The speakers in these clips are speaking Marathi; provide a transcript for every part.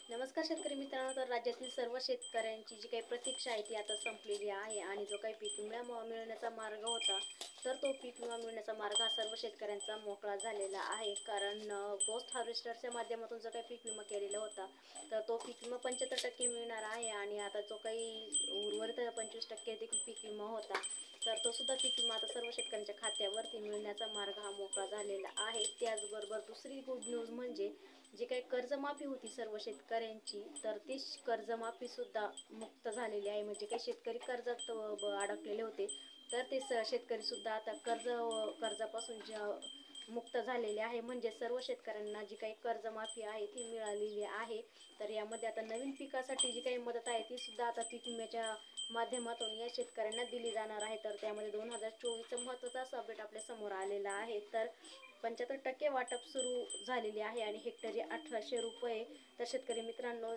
नमस्कार शेतकरी मित्रांनो. तर राज्यातील सर्व शेतकऱ्यांची जी काही प्रतीक्षा आहे ती आता संपलेली आहे आणि जो काही पीक विमा मिळण्याचा मार्ग होता तर तो पीक विमा मिळण्याचा मार्ग हा सर्व शेतकऱ्यांचा मोकळा झालेला आहे. कारण पोस्ट हार्वेस्टरच्या माध्यमातून जो काही पीक विमा केलेला होता तर तो पीक विमा 75% मिळणार आहे आणि आता जो काही उर्वरित 25% देखील पीक विमा होता तर तो सुद्धा पीक विमा आता सर्व शेतकऱ्यांच्या खात्यावरती मिळण्याचा मार्ग हा मोकळा झालेला आहे. त्याचबरोबर दुसरी गुड न्यूज म्हणजे जी काही कर्जमाफी होती सर्व शेतकऱ्यांची तर ती कर्जमाफी सुद्धा मुक्त झालेली आहे. म्हणजे काही शेतकरी कर्जात अडकलेले होते तर ते शेतकरी सुद्धा आता कर्जापासून मुक्त झालेले आहे. म्हणजे सर्व शेतकऱ्यांना जी काही कर्जमाफी आहे ती मिळालेली आहे. तर यामध्ये आता नवीन पिकासाठी जी काही मदत आहे ती सुद्धा आता पीक विम्याच्या माध्यमातून या शेतकऱ्यांना दिली जाणार आहे. तर त्यामध्ये 2024चा महत्त्वाचा असा अपडेट आपल्या समोर आलेला आहे. तर 75% वाटप सुरू झालेले आहे आणि हेक्टरी 1800 रुपये. तर शेतकरी मित्रांनो,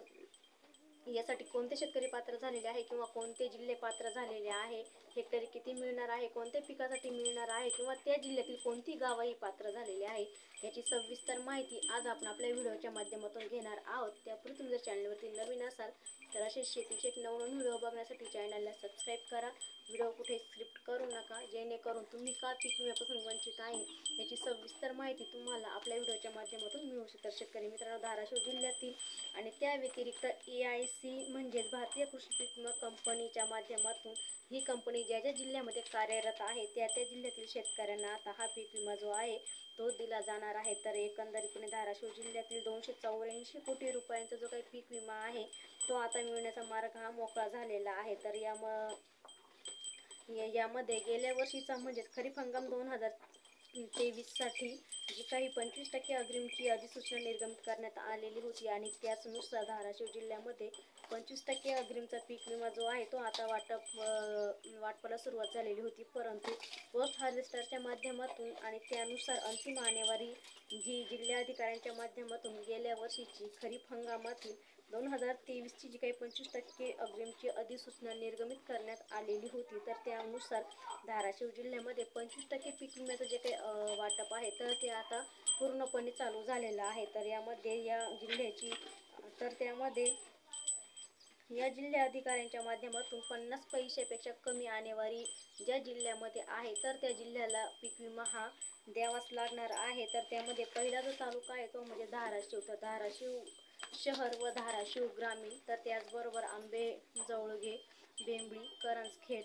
यासाठी कोणते शेतकरी पात्र झालेले आहे किंवा कोणते जिल्हे पात्र झालेले आहे, हेक्टरी किती मिळणार आहे, कोणत्या पिकासाठी मिळणार आहे किंवा त्या जिल्ह्यातील कोणती गावही पात्र झालेली आहे याची सविस्तर माहिती आज आपण आपल्या व्हिडिओच्या माध्यमातून घेणार आहोत. त्यापूर्वी तुम्ही जर चॅनलवरती नवीन असाल तर असे शेतीचे एक नवनवीन व्हिडिओ बघण्यासाठी चॅनलला सबस्क्राईब करा. व्हिडिओ कुठे स्क्रिप्ट करू नका, जेणेकरून तुम्ही का पीक विम्यापासून वंचित आहे याची सविस्तर माहिती तुम्हाला आपल्या व्हिडिओच्या माध्यमातून मिळू शकते. शेतकरी मित्रांनो, धाराशिव जिल्ह्यातील आणि त्या व्यतिरिक्त AIC म्हणजेच भारतीय कृषी पीक विमा कंपनीच्या माध्यमातून ही कंपनी ज्या ज्या जिल्ह्यामध्ये कार्यरत आहे त्या त्या जिल्ह्यातील शेतकऱ्यांना आता हा पीक विमा जो आहे तो दिला जाणार आहे. तर एकंदरीतपणे धाराशिव जिल्ह्यातील 284 कोटी रुपयांचा जो काही पीक विमा आहे तो आता मिळण्याचा मार्ग हा मोकळा झालेला आहे. तर यामध्ये गेल्या वर्षीचा म्हणजेच खरीप हंगाम 2023साठी जी काही 25% अग्रिमची अधिसूचना निर्गमित करण्यात आलेली होती आणि त्याचनुसार धाराशिव जिल्ह्यामध्ये 25% अग्रिमचा पीक विमा जो आहे तो आता वाटपाला सुरुवात झालेली होती. परंतु पोस्ट हार्वेस्टरच्या माध्यमातून आणि त्यानुसार अंतिम आणेवारी जी जिल्हाधिकाऱ्यांच्या माध्यमातून गेल्या वर्षीची खरीप हंगामातील 2023ची जी काही 25% अग्रिमची अधिसूचना निर्गमित करण्यात आलेली होती तर त्यानुसार धाराशिव जिल्ह्यामध्ये 25% पीक विम्याचं जे काही वाटप आहे तर ते आता पूर्णपणे चालू झालेलं आहे. तर यामध्ये या जिल्हाधिकाऱ्यांच्या माध्यमातून 50 पैशापेक्षा कमी आणेवारी ज्या जिल्ह्यामध्ये आहे तर त्या जिल्ह्याला पीक विमा हा द्यावाच लागणार आहे. तर त्यामध्ये पहिला जो तालुका आहे तो म्हणजे धाराशिव. तर धाराशिव शहर व धाराशिव ग्रामीण, तर त्याचबरोबर आंबेजवळगे, बेंबळी, करंजखेड,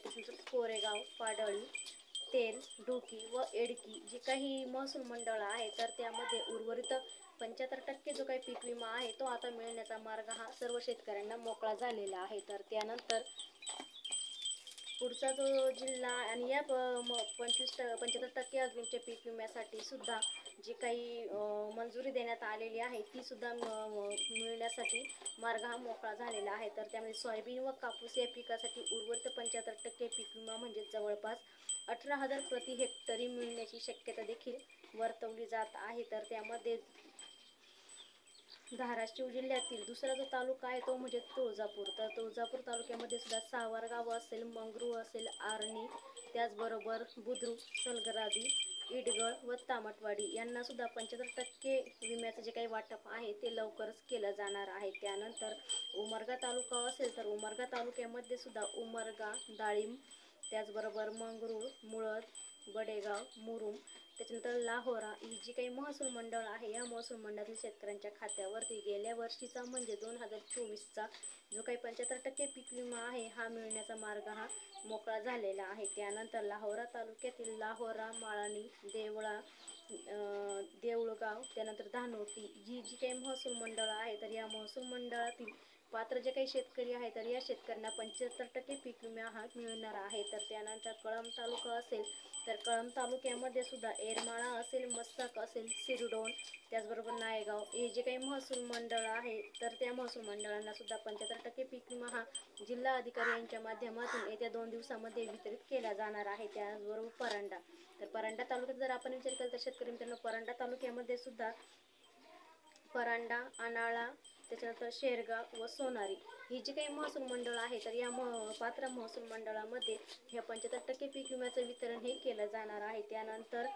कोरेगाव, पाडळी, तेल, ढोकी व एडकी जी काही महसूल मंडळ आहे तर त्यामध्ये उर्वरित 75% जो काही पीक विमा आहे तो आता मिळण्याचा मार्ग हा सर्व शेतकऱ्यांना मोकळा झालेला आहे. तर त्यानंतर पुढचा जो जिल्हा आणि या 75% अग्रिमच्या पीक विम्यासाठी सुद्धा जी काही मंजुरी देण्यात आलेली आहे ती सुद्धा मिळण्यासाठी मार्ग हा मोकळा झालेला आहे. तर त्यामध्ये सोयाबीन व कापूस या पिकासाठी उर्वरित 75% पीक विमा म्हणजे जवळपास 18,000 प्रति हेक्टरी मिळण्याची शक्यता देखील वर्तवली जात आहे. तर त्यामध्ये धाराशिव जिल्ह्यातील दुसरा जो तालुका आहे तो म्हणजे तुळजापूर. तर तुळजापूर तालुक्यामध्ये सुद्धा सावरगाव असेल, मंगरूळ असेल, आर्णी, त्याचबरोबर बुद्रुक, सलगरादी, इडगळ व तामटवाडी यांना सुद्धा 75% विम्याचं जे काही वाटप आहे ते लवकरच केलं जाणार आहे. त्यानंतर उमरगा तालुका असेल तर उमरगा तालुक्यामध्ये सुद्धा उमरगा, डाळिंब, त्याचबरोबर मंगरूळ, मुळद, बडेगाव, मुरुम, त्याच्यानंतर लाहोरा ही जी काही महसूल मंडळ आहे या महसूल मंडळातील शेतकऱ्यांच्या खात्यावरती गेल्या वर्षीचा म्हणजे 2024चा जो काही 75% पीक विमा आहे हा मिळण्याचा मार्ग हा मोकळा झालेला आहे. त्यानंतर लाहोरा तालुक्यातील लाहोरा, माळाणी, देवळा, देऊळगाव, त्यानंतर धानोटी जी काही महसूल मंडळ आहे तर या महसूल मंडळातील पात्र जे काही शेतकरी आहे तर या शेतकऱ्यांना 75% पीक विमा हा मिळणार आहे. तर त्यानंतर कळंब तालुका असेल तर कळंब तालुक्यामध्ये सुद्धा येरमाळा असेल, मस्साक असेल, सिरडोन, त्याचबरोबर नायगाव हे जे काही महसूल मंडळ आहे तर त्या महसूल मंडळांना सुद्धा 75% पीक विमा हा जिल्हा अधिकारी यांच्या माध्यमातून येत्या 2 दिवसामध्ये वितरित केला जाणार आहे. त्याचबरोबर परंडा, तर परंडा तालुक्यात जर आपण विचार केला तर शेतकरी मित्रांनो परंडा तालुक्यामध्ये सुद्धा परांडा, अनाळा, त्याच्यानंतर शेरगाव व सोनारी ही जी काही महसूल मंडळ आहे, तर या पात्र महसूल मंडळामध्ये ह्या 75% पीक विम्याचं वितरण हे केलं जाणार आहे. त्यानंतर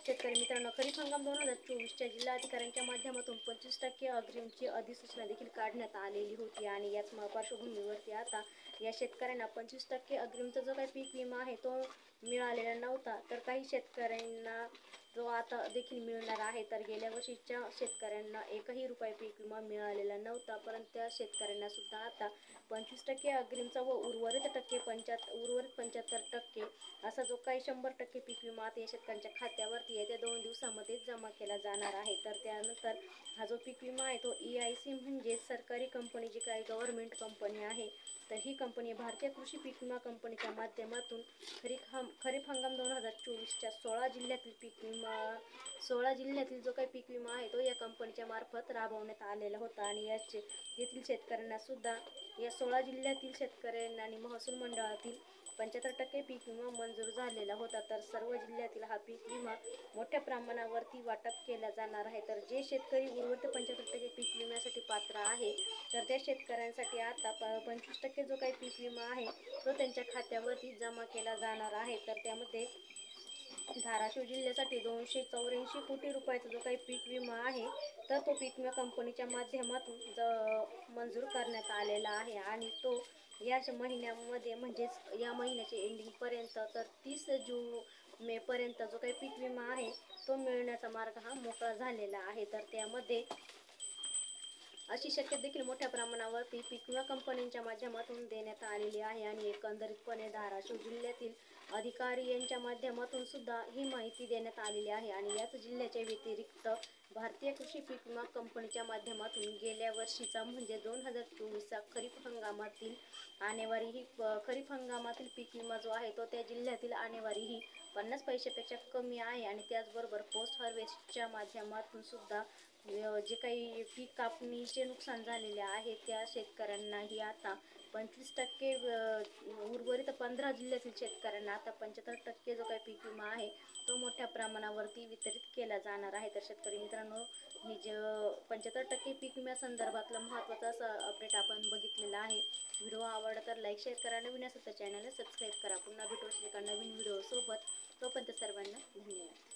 शेतकरी मित्रांनो, खरीप हंगाम 2024च्या जिल्हाधिकाऱ्यांच्या माध्यमातून 25% अग्रिमची अधिसूचना देखील काढण्यात आलेली होती आणि याच पार्श्वभूमीवरती आता या शेतकऱ्यांना 25% अग्रिमचा जो काही पीक विमा आहे तो मिळालेला नव्हता, तर काही शेतकऱ्यांना जो आता देखील मिळणार आहे. तर गेल्या वर्षीच्या शेतकऱ्यांना एकही रुपये पीक विमा मिळालेला नव्हता, परंतु त्या शेतकऱ्यांना सुद्धा आता 25% अग्रिमचा व उर्वरित 75% असा जो काही 100% पीक विमा आता या शेतकऱ्यांच्या खात्यावरती येत्या 2 दिवसामध्ये जमा केला जाणार आहे. तर त्यानंतर हा जो पीक विमा आहे तो EIC म्हणजे सरकारी कंपनी, जी काही गव्हर्नमेंट कंपनी आहे, तर ही कंपनी भारतीय कृषी पीक विमा कंपनीच्या माध्यमातून खरीप हंगाम 2024च्या 16 जिल्ह्यातील जो काही पीक विमा आहे तो या कंपनीच्या मार्फत राबवण्यात आलेला होता आणि येथील शेतकऱ्यांना सुद्धा या 16 जिल्ह्यातील शेतकऱ्यांना आणि महसूल मंडळातील 75% पीक विमा मंजूर झालेला होता. तर सर्व जिल्ह्यातील हा पीक विमा मोठ्या प्रमाणावरती वाटप केला जाणार आहे. तर जे शेतकरी उर्वरित 75% पीक विम्यासाठी पात्र आहे, तर त्या शेतकऱ्यांसाठी आता 25% जो काही पीक विमा आहे तो त्यांच्या खात्यावरती जमा केला जाणार आहे. तर त्यामध्ये धाराशिव जिल्ह्यासाठी 284 कोटी रुपयाचा जो काही पीक विमा आहे, तर तो पीक विमा कंपनीच्या माध्यमातून मंजूर करण्यात आलेला आहे आणि तो या महिन्यामध्ये म्हणजेच या महिन्याच्या एंडिंगपर्यंत तर 30 मे पर्यंत जो काही पीक विमा आहे तो मिळण्याचा मार्ग हा मोकळा झालेला आहे. तर त्यामध्ये अशी शक्यता देखील मोठ्या प्रमाणावरती पीक विमा कंपन्यांच्या माध्यमातून देण्यात आलेली आहे आणि एकंदरीतपणे धाराशिव जिल्ह्यातील अधिकारी यांच्या माध्यमातून सुद्धा ही माहिती देण्यात आलेली आहे आणि याच जिल्ह्याच्या व्यतिरिक्त भारतीय कृषी पीक विमा कंपनीच्या माध्यमातून गेल्या वर्षीचा म्हणजे 2024चा खरीप हंगामातील पीक विमा जो आहे तो त्या जिल्ह्यातील आणेवारी ही 50 पैशापेक्षा कमी आहे आणि त्याचबरोबर पोस्ट हार्वेस्टच्या माध्यमातून सुद्धा जे काही पीक कापणीचे नुकसान झालेले आहे त्या शेतकऱ्यांनाही आता 25%, उर्वरित 15 जिल्ह्यातील शेतकऱ्यांना आता 75% जो काही पीक विमा आहे तो मोठ्या प्रमाणावरती वितरित केला जाणार आहे. तर शेतकरी मित्रांनो, ही जे 75% पीक विम्यासंदर्भातलं महत्त्वाचं असं अपडेट आपण बघितलेलं आहे. व्हिडिओ आवडला तर लाईक शेअर करा, नवीन असेल तर चॅनलला सबस्क्राईब करा. पुन्हा भेटू एका नवीन व्हिडिओ सोबत. तोपर्यंत सर्वांना धन्यवाद.